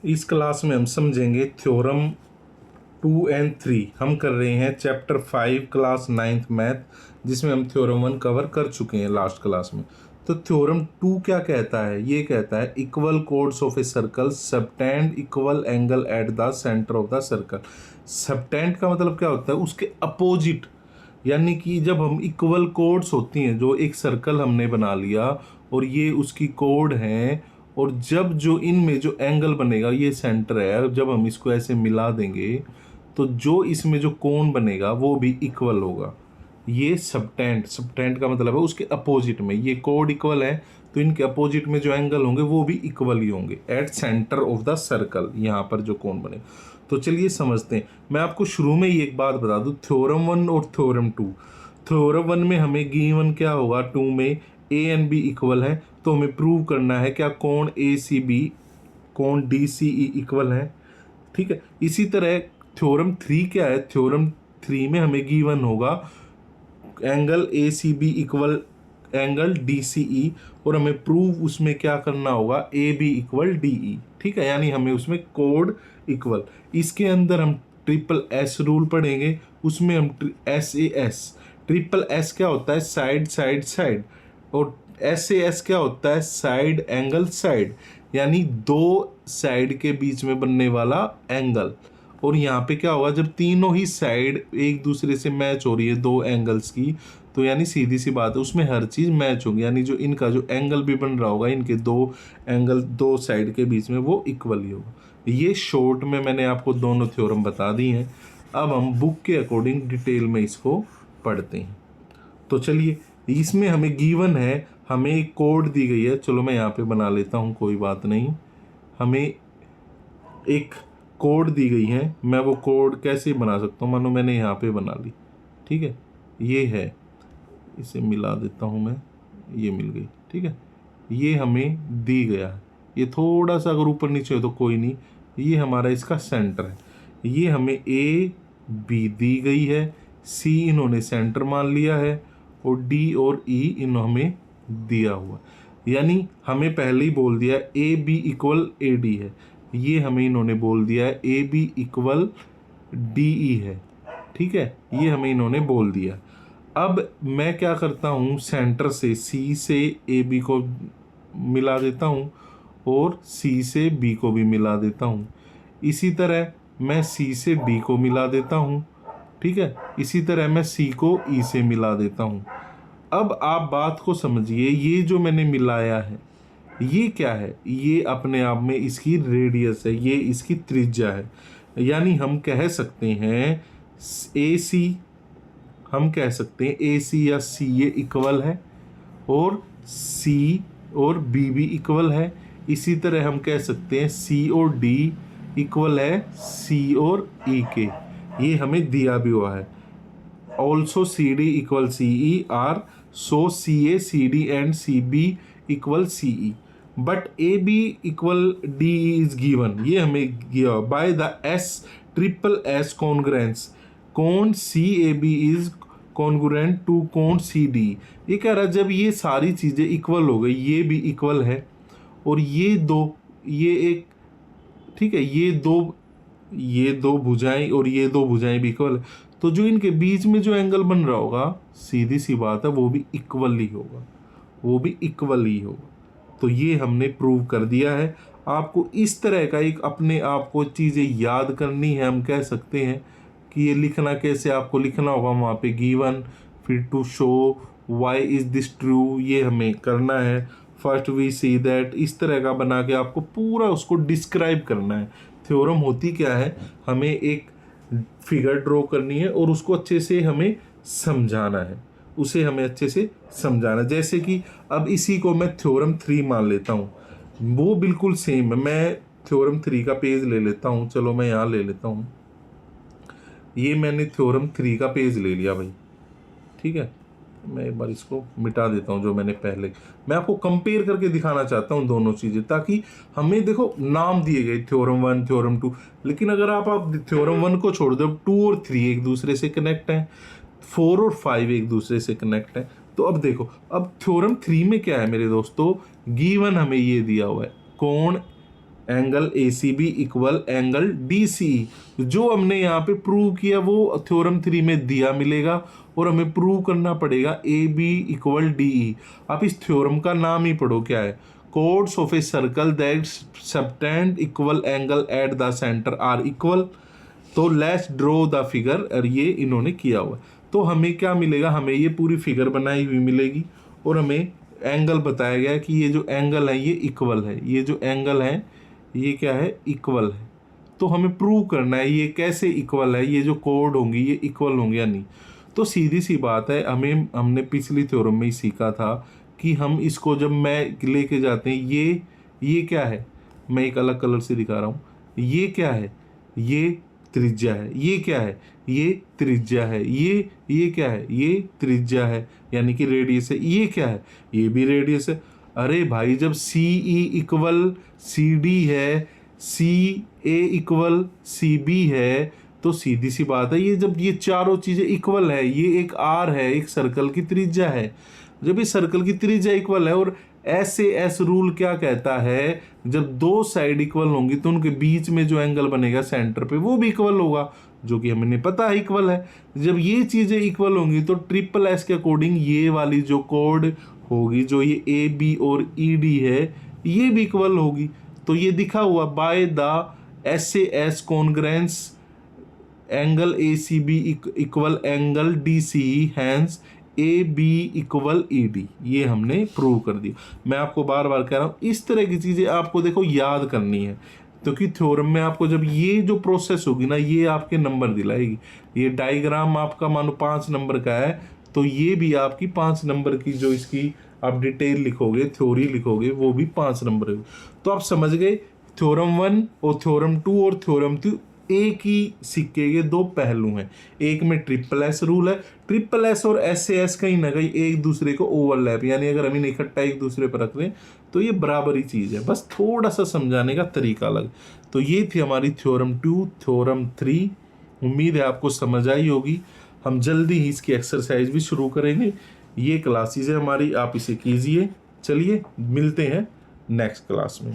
इस क्लास में हम समझेंगे थ्योरम 2 और 3। हम कर रहे हैं चैप्टर 5 क्लास 9th मैथ, जिसमें हम थ्योरम 1 कवर कर चुके हैं लास्ट क्लास में। तो थ्योरम 2 क्या कहता है? ये कहता है equal codes of a circle subtend equal angle at the centre of the circle. Subtend का मतलब क्या होता है? उसके अपोजिट, यानी कि जब हम इक्वल कोड्स होती हैं, जो एक सर्कल हमने बना लिया और ये उसकी कोड है, और जब जो इनमें जो एंगल बनेगा, ये सेंटर है, जब हम इसको ऐसे मिला देंगे तो जो इसमें जो कोण बनेगा वो भी इक्वल होगा। ये सबटेंड, सबटेंड का मतलब है उसके अपोजिट में। ये कोड इक्वल है तो इनके अपोजिट में जो एंगल होंगे वो भी इक्वल ही होंगे at centre of the circle, यहाँ पर जो कोण बने। तो चलिए समझते हैं। मैं आपको शुरू में ही एक बात बता दूं, थ्योरम 1 और थ्योरम 2। थ्योरम 1 में हमें गिवन क्या होगा, 2 में ए एंड बी इक्वल है, तो हमें प्रूव करना है क्या कोण ए सी बी कोण डी सी ई इक्वल है। ठीक है। इसी तरह थ्योरम 3 क्या है? थ्योरम 3 में हमें गिवन होगा angle A C B equal angle D C E, और हमें प्रूव उसमें क्या करना होगा, A B equal D E. ठीक है, यानी हमें उसमें कोड इक्वल। इसके अंदर हम ट्रिपल एस रूल पढ़ेंगे, उसमें हम S A S, triple S क्या होता है? साइड साइड साइड, और एस ए एस क्या होता है? साइड एंगल साइड, यानी दो साइड के बीच में बनने वाला एंगल। और यहाँ पे क्या होगा, जब तीनों ही साइड एक दूसरे से मैच हो रही है दो एंगल्स की, तो यानी सीधी सी बात है उसमें हर चीज़ मैच होगी, यानी जो इनका जो एंगल भी बन रहा होगा, इनके दो एंगल दो साइड के बीच में वो इक्वल ही होगा। ये शॉर्ट में मैंने आपको दोनों थ्योरम बता दी हैं। अब हम बुक के अकॉर्डिंग डिटेल में इसको पढ़ते हैं। तो चलिए, इसमें हमें गिवन है, हमें एक कोड दी गई है। चलो मैं यहाँ पे बना लेता हूँ, कोई बात नहीं। हमें एक कोड दी गई है, मैं वो कोड कैसे बना सकता हूँ? मानो मैंने यहाँ पे बना ली, ठीक है, ये है, इसे मिला देता हूँ मैं, ये मिल गई। ठीक है, ये हमें दी गया है। ये थोड़ा सा अगर ऊपर नीचे हो तो कोई नहीं, ये हमारा इसका सेंटर है। ये हमें ए बी दी गई है, सी इन्होंने सेंटर मान लिया है, और डी और ई इन्होंने हमें दिया हुआ, यानी हमें पहले ही बोल दिया A B equal A D है। ये हमें इन्होंने बोल दिया है A B equal D E है। ठीक है, ये हमें इन्होंने बोल दिया। अब मैं क्या करता हूँ, सेंटर से सी से ए बी को मिला देता हूँ और सी से बी को भी मिला देता हूँ। इसी तरह मैं सी से डी को मिला देता हूँ। ठीक है, इसी तरह मैं सी को ई से मिला देता हूँ। अब आप बात को समझिए, ये जो मैंने मिलाया है ये क्या है? ये अपने आप में इसकी रेडियस है, ये इसकी त्रिज्या है। यानी हम कह सकते हैं ए सी, हम कह सकते हैं ए सी या सी ए इक्वल है, और सी और बी भी इक्वल है। इसी तरह हम कह सकते हैं सी और डी इक्वल है सी और ई के, ये हमें दिया भी हुआ है। Also C D equal C E R, so C A C D and C B equal C E, but A B equal D is given, ये हमें दिया by the S triple S congruence कोण C A B is congruent to कोण C D. ये कह रहा है जब ये सारी चीज़ें इक्वल हो गई, ये भी इक्वल है और ये दो, ये एक, ठीक है, ये दो भुजाएं और ये दो भुजाएं भी इक्वल है, तो जो इनके बीच में जो एंगल बन रहा होगा, सीधी सी बात है वो भी इक्वल ही होगा, वो भी इक्वल ही होगा। तो ये हमने प्रूव कर दिया है। आपको इस तरह का एक अपने आप को चीज़ें याद करनी है। हम कह सकते हैं कि ये लिखना कैसे, आपको लिखना होगा वहाँ पे गिवन, फिर to show why is this true, ये हमें करना है। फर्स्ट वी सी दैट, इस तरह का बना के आपको पूरा उसको डिस्क्राइब करना है। थ्योरम होती क्या है, हमें एक फिगर ड्रॉ करनी है और उसको अच्छे से हमें समझाना है, उसे हमें अच्छे से समझाना है। जैसे कि अब इसी को मैं थ्योरम 3 मान लेता हूँ, वो बिल्कुल सेम है। मैं थ्योरम 3 का पेज ले लेता हूँ, चलो मैं यहाँ ले लेता हूँ, ये मैंने थ्योरम 3 का पेज ले लिया भाई। ठीक है, मैं एक बार इसको मिटा देता हूँ जो मैंने पहले, मैं आपको कंपेयर करके दिखाना चाहता हूँ दोनों चीज़ें, ताकि हमें देखो नाम दिए गए थ्योरम 1 थ्योरम 2, लेकिन अगर आप थ्योरम 1 को छोड़ दो, 2 और 3 एक दूसरे से कनेक्ट हैं, 4 और 5 एक दूसरे से कनेक्ट हैं। तो अब देखो, अब थ्योरम 3 में क्या है मेरे दोस्तों, गिवन हमें ये दिया हुआ है कोण angle ACB equal angle DCE। जो हमने यहाँ पे प्रूव किया वो थ्योरम 3 में दिया मिलेगा और हमें प्रूव करना पड़ेगा AB इक्वल DE। आप इस थ्योरम का नाम ही पढ़ो, क्या है, chords of a circle that subtend equal angle at the centre are equal. तो लेट्स ड्रॉ द फिगर, और ये इन्होंने किया हुआ है। तो हमें क्या मिलेगा, हमें ये पूरी फिगर बनाई हुई मिलेगी और हमें एंगल बताया गया है कि ये जो एंगल है ये इक्वल है, ये जो एंगल है ये क्या है, इक्वल है। तो हमें प्रूव करना है ये कैसे इक्वल है, ये जो कोड होंगी ये इक्वल होंगे या नहीं। तो सीधी सी बात है, हमने पिछली थ्योरम में ही सीखा था कि हम इसको जब मैं लेके जाते हैं, ये क्या है, मैं एक अलग कलर से दिखा रहा हूँ, ये क्या है, ये त्रिज्या है, ये क्या है, ये त्रिज्या है, ये क्या है, ये त्रिज्या है यानी कि रेडियस है, ये क्या है, ये भी रेडियस है। अरे भाई जब CE इक्वल CD है, CA इक्वल CB है, तो सीधी सी बात है, ये जब ये चारों चीजें इक्वल है, ये एक R है, एक सर्कल की त्रिज्या है, जब इस सर्कल की त्रिज्या इक्वल है और SAS रूल क्या कहता है, जब दो साइड इक्वल होंगी तो उनके बीच में जो एंगल बनेगा सेंटर पे वो भी इक्वल होगा, जो कि हमें पता है इक्वल है। जब ये चीजें इक्वल होंगी तो SSS के अकॉर्डिंग ये वाली जो कोड होगी, जो ये AB और ED है, ये भी इक्वल होगी। तो ये दिखा हुआ by the SAS congruence angle ACB equal angle DCE, hence AB equal ED, ये हमने प्रूव कर दिया। मैं आपको बार बार कह रहा हूँ इस तरह की चीज़ें आपको देखो याद करनी है, क्योंकि थ्योरम में आपको जब ये जो प्रोसेस होगी ना, ये आपके नंबर दिलाएगी। ये डायग्राम आपका मानो 5 नंबर का है, तो ये भी आपकी 5 नंबर की जो इसकी आप डिटेल लिखोगे, थ्योरी लिखोगे, वो भी 5 नंबर होगी। तो आप समझ गए थ्योरम 1 और थ्योरम 2 और थ्योरम 2 एक ही सिक्के के दो पहलू हैं। एक में SSS रूल है, SSS और SAS कहीं ना कहीं एक दूसरे को ओवरलैप, यानी अगर हम इन्हें इकट्ठा एक दूसरे पर रख दें तो ये बराबर ही चीज़ है, बस थोड़ा सा समझाने का तरीका अलग। तो ये थी हमारी थ्योरम 2 थ्योरम 3। उम्मीद है आपको समझ आई होगी। हम जल्दी ही इसकी एक्सरसाइज भी शुरू करेंगे। ये क्लासेज है हमारी, आप इसे कीजिए। चलिए मिलते हैं नेक्स्ट क्लास में।